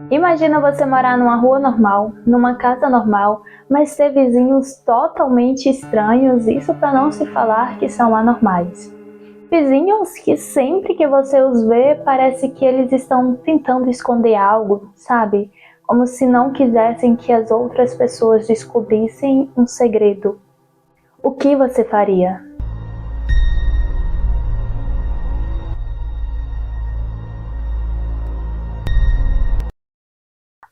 Imagina você morar numa rua normal, numa casa normal, mas ter vizinhos totalmente estranhos, isso para não se falar que são anormais. Vizinhos que sempre que você os vê, parece que eles estão tentando esconder algo, sabe? Como se não quisessem que as outras pessoas descobrissem um segredo. O que você faria?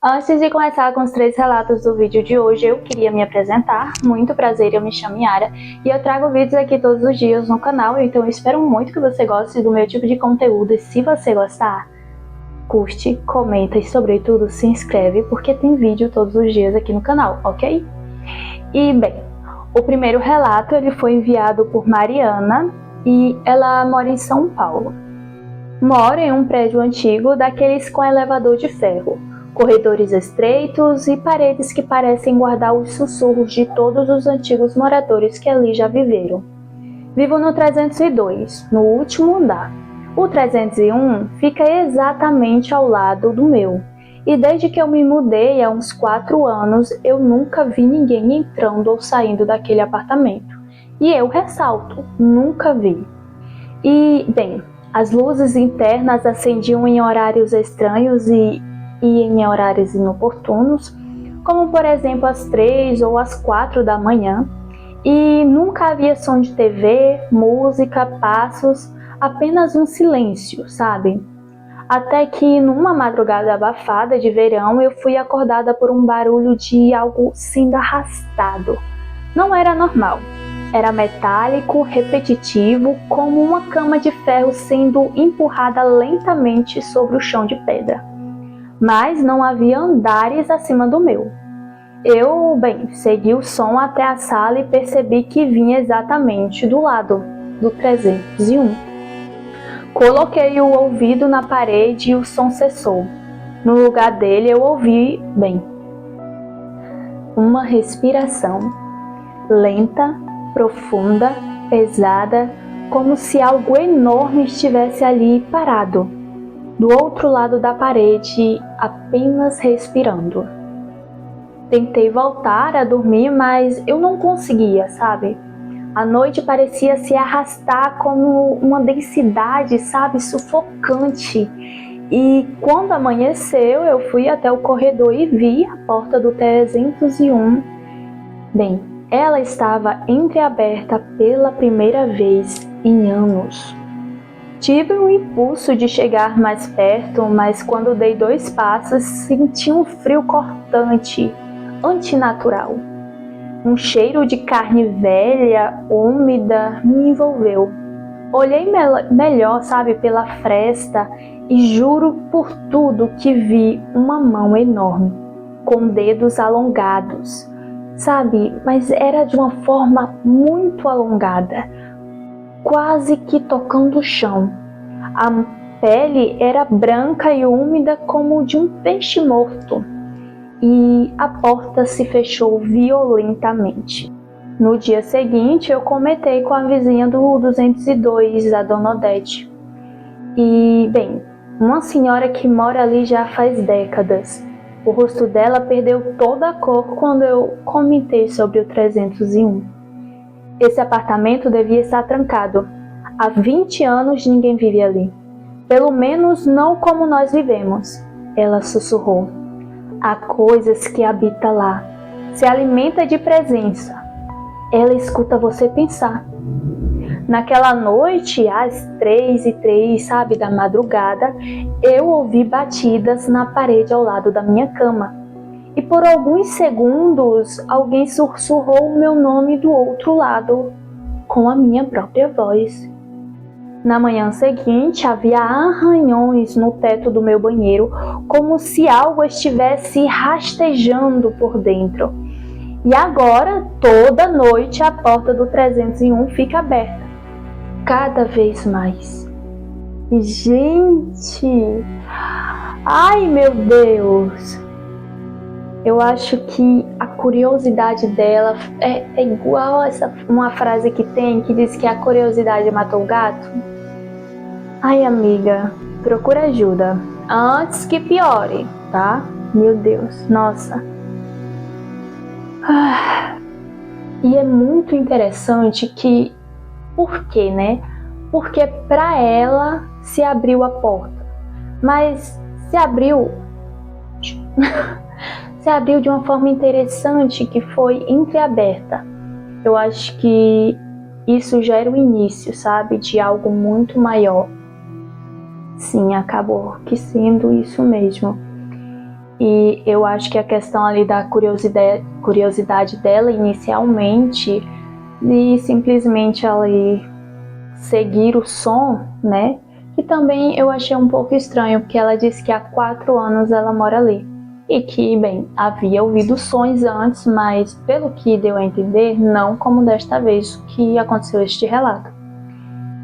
Antes de começar com os 3 relatos do vídeo de hoje, eu queria me apresentar. Muito prazer, eu me chamo Yara e eu trago vídeos aqui todos os dias no canal, então eu espero muito que você goste do meu tipo de conteúdo e se você gostar, curte, comenta e sobretudo se inscreve porque tem vídeo todos os dias aqui no canal, ok? E bem, o primeiro relato ele foi enviado por Mariana e ela mora em São Paulo. Mora em um prédio antigo daqueles com elevador de ferro, corredores estreitos e paredes que parecem guardar os sussurros de todos os antigos moradores que ali já viveram. Vivo no 302, no último andar. O 301 fica exatamente ao lado do meu. E desde que eu me mudei há uns 4 anos, eu nunca vi ninguém entrando ou saindo daquele apartamento. E eu ressalto, nunca vi. E, bem, as luzes internas acendiam em horários estranhos e em horários inoportunos, como por exemplo às 3 ou às 4 da manhã, e nunca havia som de TV, música, passos, apenas um silêncio, sabe? Até que numa madrugada abafada de verão eu fui acordada por um barulho de algo sendo arrastado. Não era normal. Era metálico, repetitivo, como uma cama de ferro sendo empurrada lentamente sobre o chão de pedra. Mas não havia andares acima do meu. Eu, segui o som até a sala e percebi que vinha exatamente do lado do 301. Coloquei o ouvido na parede e o som cessou. No lugar dele eu ouvi, uma respiração lenta, profunda, pesada, como se algo enorme estivesse ali parado, do outro lado da parede, apenas respirando. Tentei voltar a dormir, mas eu não conseguia, sabe? A noite parecia se arrastar como uma densidade, sabe, sufocante. E quando amanheceu, eu fui até o corredor e vi a porta do 301. Ela estava entreaberta pela primeira vez em anos. Tive um impulso de chegar mais perto, mas quando dei 2 passos, senti um frio cortante, antinatural. Um cheiro de carne velha, úmida, me envolveu. Olhei melhor, sabe, pela fresta e juro por tudo que vi uma mão enorme, com dedos alongados. Sabe, mas era de uma forma muito alongada, quase que tocando o chão. A pele era branca e úmida como de um peixe morto. E a porta se fechou violentamente. No dia seguinte, eu comentei com a vizinha do 202, a dona Odete. E, uma senhora que mora ali já faz décadas. O rosto dela perdeu toda a cor quando eu comentei sobre o 301. Esse apartamento devia estar trancado. Há 20 anos ninguém vive ali. Pelo menos não como nós vivemos. Ela sussurrou. Há coisas que habita lá. Se alimenta de presença. Ela escuta você pensar. Naquela noite, às 3h03, sabe, da madrugada, eu ouvi batidas na parede ao lado da minha cama. E por alguns segundos, alguém sussurrou o meu nome do outro lado, com a minha própria voz. Na manhã seguinte, havia arranhões no teto do meu banheiro, como se algo estivesse rastejando por dentro. E agora, toda noite, a porta do 301 fica aberta. Cada vez mais. E, gente! Ai, meu Deus! Eu acho que a curiosidade dela é igual a uma frase que tem, que diz que a curiosidade matou o gato. Ai, amiga, procura ajuda, antes que piore, tá? Meu Deus, nossa. E é muito interessante que, por quê, né? Porque para ela se abriu a porta, mas se abriu se abriu de uma forma interessante, que foi entreaberta. Eu acho que isso já era o início, sabe, de algo muito maior. Sim, acabou que sendo isso mesmo. E eu acho que a questão ali da curiosidade dela inicialmente, e simplesmente ali seguir o som, né? Que também eu achei um pouco estranho, porque ela disse que há 4 anos ela mora ali. E que, bem, havia ouvido sons antes, mas pelo que deu a entender, não como desta vez que aconteceu este relato.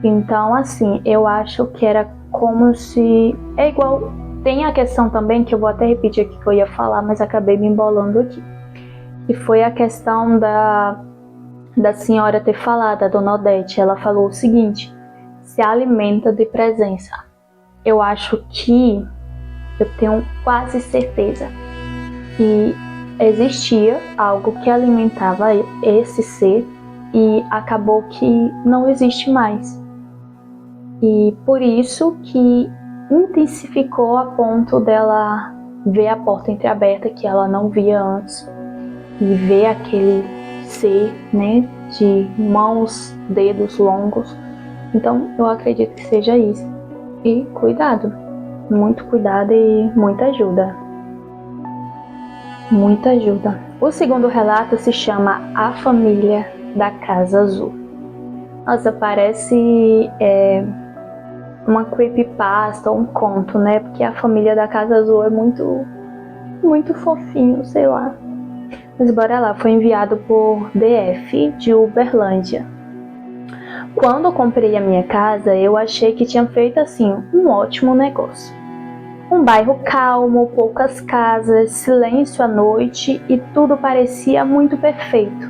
Então, assim, eu acho que era como se... É igual... Tem a questão também, que eu vou até repetir aqui que eu ia falar, mas acabei me embolando aqui. E foi a questão da senhora ter falado, a dona Odete. Ela falou o seguinte: se alimenta de presença. Eu acho que... Eu tenho quase certeza que existia algo que alimentava esse ser e acabou que não existe mais. E por isso que intensificou a ponto dela ver a porta entreaberta, que ela não via antes, e ver aquele ser, né, de mãos, dedos longos. Então eu acredito que seja isso. E cuidado, muito cuidado e muita ajuda. Muita ajuda. O segundo relato se chama A Família da Casa Azul. Nossa, parece uma creepypasta ou um conto, né? Porque a família da Casa Azul é muito fofinho, sei lá. Mas bora lá, foi enviado por DF de Uberlândia. Quando eu comprei a minha casa, eu achei que tinha feito assim um ótimo negócio. Um bairro calmo, poucas casas, silêncio à noite e tudo parecia muito perfeito.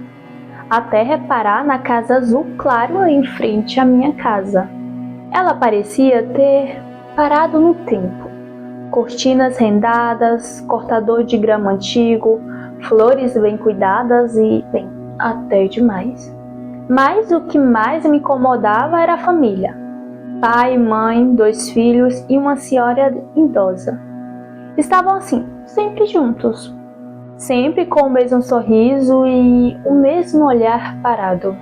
Até reparar na casa azul claro em frente à minha casa. Ela parecia ter parado no tempo. Cortinas rendadas, cortador de grama antigo, flores bem cuidadas e, bem, até demais. Mas o que mais me incomodava era a família. Pai, mãe, 2 filhos e uma senhora idosa. Estavam assim, sempre juntos. Sempre com o mesmo sorriso e o mesmo olhar parado.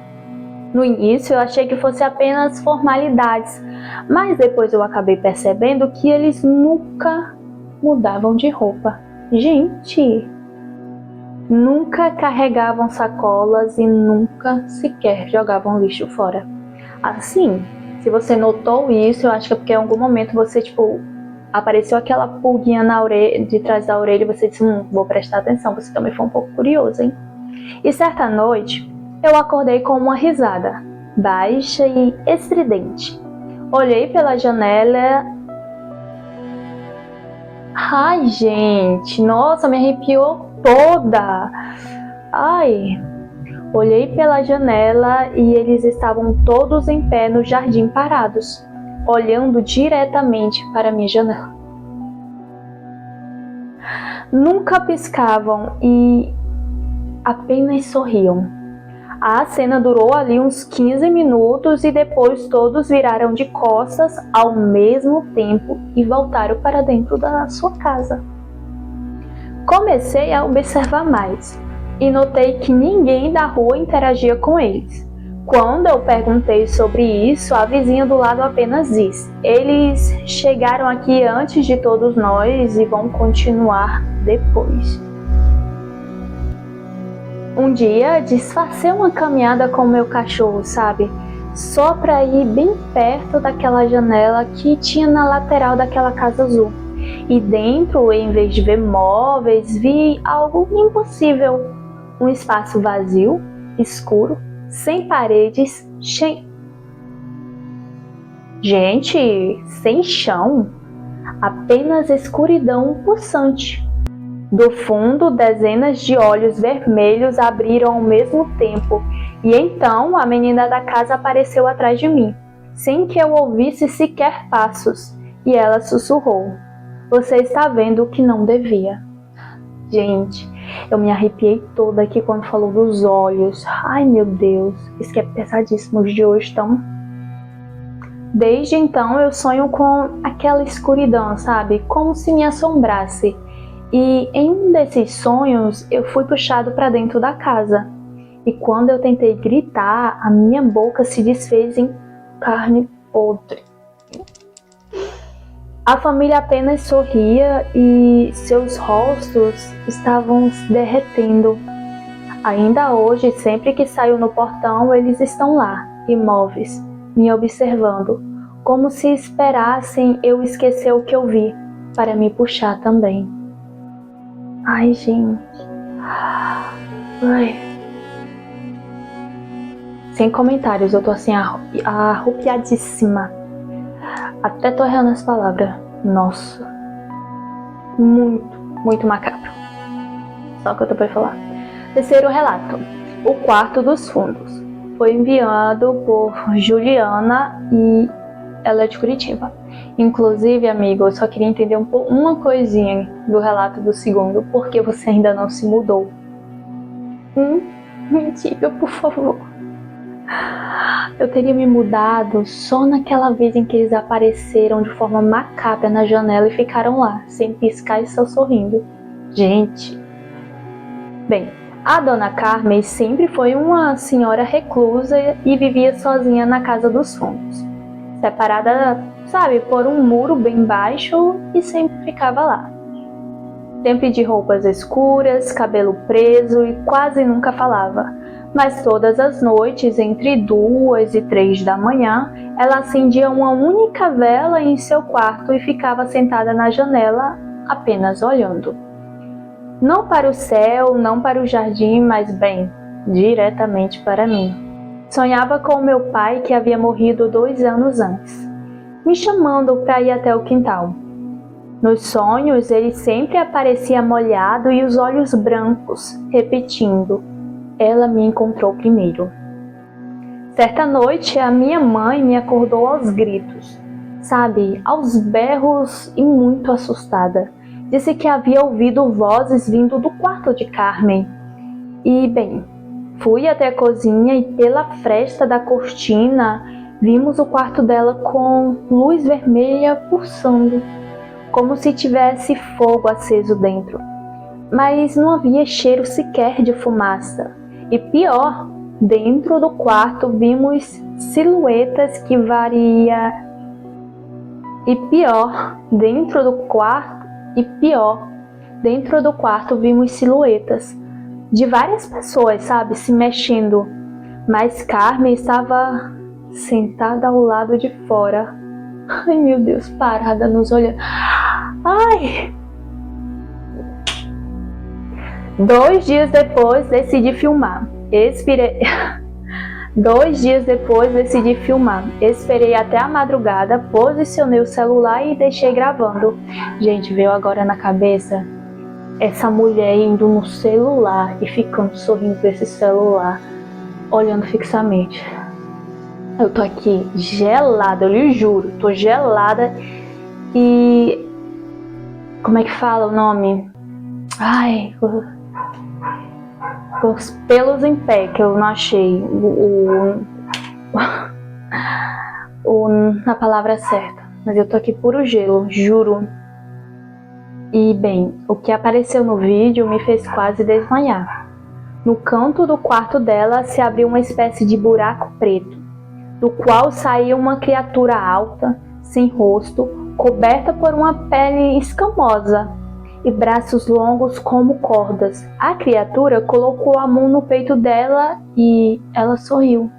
No início eu achei que fosse apenas formalidades, mas depois eu acabei percebendo que eles nunca mudavam de roupa. Gente, nunca carregavam sacolas e nunca sequer jogavam lixo fora. Assim, se você notou isso, eu acho que é porque em algum momento você, apareceu aquela pulguinha na orelha, de trás da orelha, e você disse, vou prestar atenção. Você também foi um pouco curioso, hein? E certa noite, eu acordei com uma risada, baixa e estridente. Olhei pela janela... Ai, gente, nossa, me arrepiou toda. Ai... Olhei pela janela e eles estavam todos em pé no jardim parados, olhando diretamente para minha janela. Nunca piscavam e apenas sorriam. A cena durou ali uns 15 minutos e depois todos viraram de costas ao mesmo tempo e voltaram para dentro da sua casa. Comecei a observar mais e notei que ninguém da rua interagia com eles. Quando eu perguntei sobre isso, a vizinha do lado apenas disse: eles chegaram aqui antes de todos nós e vão continuar depois. Um dia, disfarcei uma caminhada com o meu cachorro, sabe? Só para ir bem perto daquela janela que tinha na lateral daquela casa azul. E dentro, em vez de ver móveis, vi algo impossível. Um espaço vazio, escuro, sem paredes, Gente, sem chão, apenas escuridão pulsante. Do fundo, dezenas de olhos vermelhos abriram ao mesmo tempo, e então a menina da casa apareceu atrás de mim, sem que eu ouvisse sequer passos, e ela sussurrou: Você está vendo o que não devia. Gente, eu me arrepiei toda aqui quando falou dos olhos. Ai, meu Deus, isso que é pesadíssimo os de hoje, então. Desde então eu sonho com aquela escuridão, sabe? Como se me assombrasse. E em um desses sonhos eu fui puxado para dentro da casa. E quando eu tentei gritar, a minha boca se desfez em carne podre. A família apenas sorria e seus rostos estavam se derretendo. Ainda hoje, sempre que saio no portão, eles estão lá, imóveis, me observando, como se esperassem eu esquecer o que eu vi, para me puxar também. Ai, gente. Ai. Sem comentários, eu tô assim arrupiadíssima. Até tô errando as palavras. Nossa. Muito macabro. Só o que eu tô pra falar. Terceiro relato. O quarto dos fundos. Foi enviado por Juliana e ela é de Curitiba. Inclusive, amigo, eu só queria entender uma coisinha do relato do segundo. Porque você ainda não se mudou. Me diga, por favor. Eu teria me mudado só naquela vez em que eles apareceram de forma macabra na janela e ficaram lá, sem piscar e só sorrindo. Gente. Bem, a dona Carmen sempre foi uma senhora reclusa e vivia sozinha na casa dos fundos. Separada, sabe, por um muro bem baixo e sempre ficava lá. Sempre de roupas escuras, cabelo preso e quase nunca falava. Mas todas as noites, entre 2 e 3 da manhã, ela acendia uma única vela em seu quarto e ficava sentada na janela, apenas olhando. Não para o céu, não para o jardim, mas bem, diretamente para mim. Sonhava com o meu pai que havia morrido 2 anos antes, me chamando para ir até o quintal. Nos sonhos, ele sempre aparecia molhado e os olhos brancos, repetindo: ela me encontrou primeiro. Certa noite, a minha mãe me acordou aos gritos, sabe, aos berros e muito assustada. Disse que havia ouvido vozes vindo do quarto de Carmen. E, bem, fui até a cozinha e pela fresta da cortina vimos o quarto dela com luz vermelha pulsando, como se tivesse fogo aceso dentro. Mas não havia cheiro sequer de fumaça. E pior, dentro do quarto vimos silhuetas que variam. Dentro do quarto vimos silhuetas de várias pessoas, sabe, se mexendo. Mas Carmen estava sentada ao lado de fora. Ai, meu Deus, parada nos olhando. Ai! 2 dias depois, decidi filmar. Esperei até a madrugada, posicionei o celular e deixei gravando. Gente, veio agora na cabeça essa mulher indo no celular e ficando sorrindo pra esse celular, olhando fixamente. Eu tô aqui gelada, eu lhe juro, tô gelada e... Como é que fala o nome? Ai... Com os pelos em pé, que eu não achei a palavra certa. Mas eu tô aqui puro gelo, juro. E bem, o que apareceu no vídeo me fez quase desmaiar. No canto do quarto dela se abriu uma espécie de buraco preto, do qual saía uma criatura alta, sem rosto, coberta por uma pele escamosa e braços longos como cordas. A criatura colocou a mão no peito dela e ela sorriu.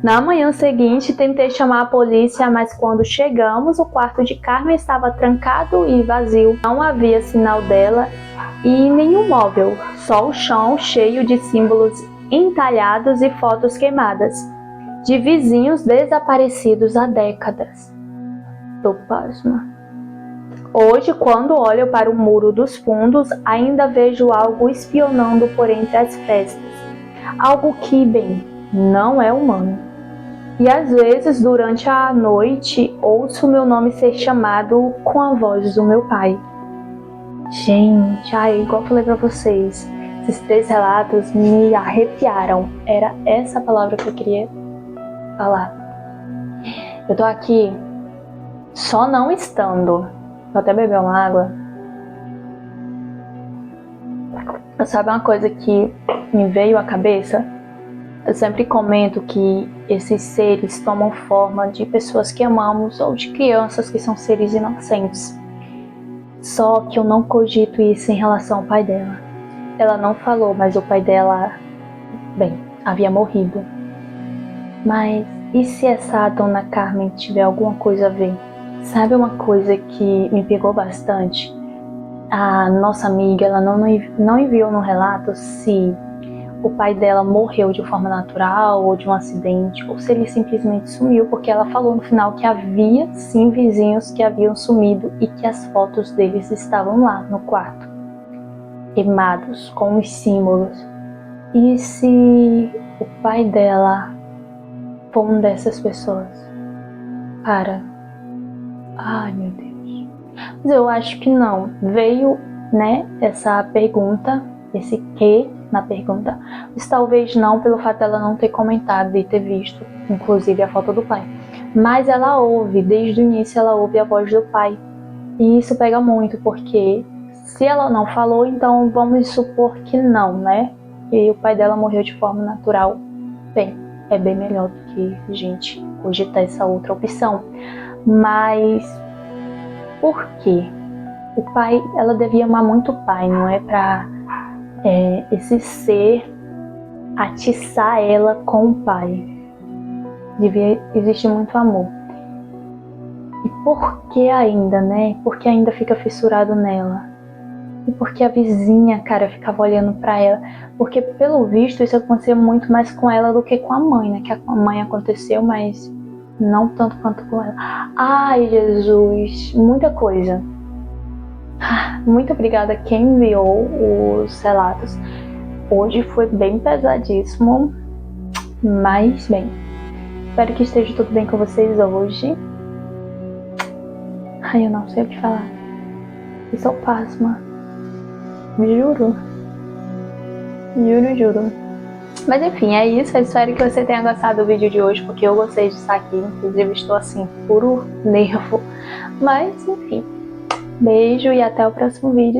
Na manhã seguinte, tentei chamar a polícia, mas quando chegamos, o quarto de Carmen estava trancado e vazio. Não havia sinal dela e nenhum móvel, só o chão cheio de símbolos entalhados e fotos queimadas, de vizinhos desaparecidos há décadas. Tô pasma. Hoje, quando olho para o muro dos fundos, ainda vejo algo espionando por entre as frestas. Algo que, bem, não é humano. E às vezes, durante a noite, ouço o meu nome ser chamado com a voz do meu pai. Gente, igual eu falei pra vocês, esses 3 relatos me arrepiaram. Era essa palavra que eu queria falar. Eu tô aqui só não estando. Vou até beber uma água. Sabe uma coisa que me veio à cabeça? Eu sempre comento que esses seres tomam forma de pessoas que amamos ou de crianças que são seres inocentes. Só que eu não cogito isso em relação ao pai dela. Ela não falou, mas o pai dela, havia morrido. Mas e se essa dona Carmen tiver alguma coisa a ver? Sabe uma coisa que me pegou bastante? A nossa amiga, ela não enviou no relato se o pai dela morreu de forma natural ou de um acidente, ou se ele simplesmente sumiu, porque ela falou no final que havia sim vizinhos que haviam sumido e que as fotos deles estavam lá no quarto, queimados com os símbolos. E se o pai dela for um dessas pessoas? Ai, meu Deus. Mas eu acho que não. Veio, essa pergunta, esse que na pergunta. Mas talvez não, pelo fato dela não ter comentado e ter visto, inclusive, a foto do pai. Mas ela ouve, desde o início ela ouve a voz do pai. E isso pega muito, porque se ela não falou, então vamos supor que não, E o pai dela morreu de forma natural. É bem melhor do que a gente cogitar essa outra opção. Mas por quê? O pai, ela devia amar muito o pai, não é pra esse ser atiçar ela com o pai. Devia existir muito amor. E por que ainda, Por que ainda fica fissurado nela? E por que a vizinha, cara, ficava olhando pra ela? Porque, pelo visto, isso acontecia muito mais com ela do que com a mãe, Que a mãe aconteceu, mas não tanto quanto com ela. Ai, Jesus, muita coisa. Muito obrigada a quem enviou os relatos. Hoje foi bem pesadíssimo, mas espero que esteja tudo bem com vocês hoje. Eu não sei o que falar. Estou pasma. Juro. Mas enfim, é isso. Eu espero que você tenha gostado do vídeo de hoje, porque eu gostei de estar aqui. Inclusive estou assim, puro nervo. Mas enfim, beijo e até o próximo vídeo.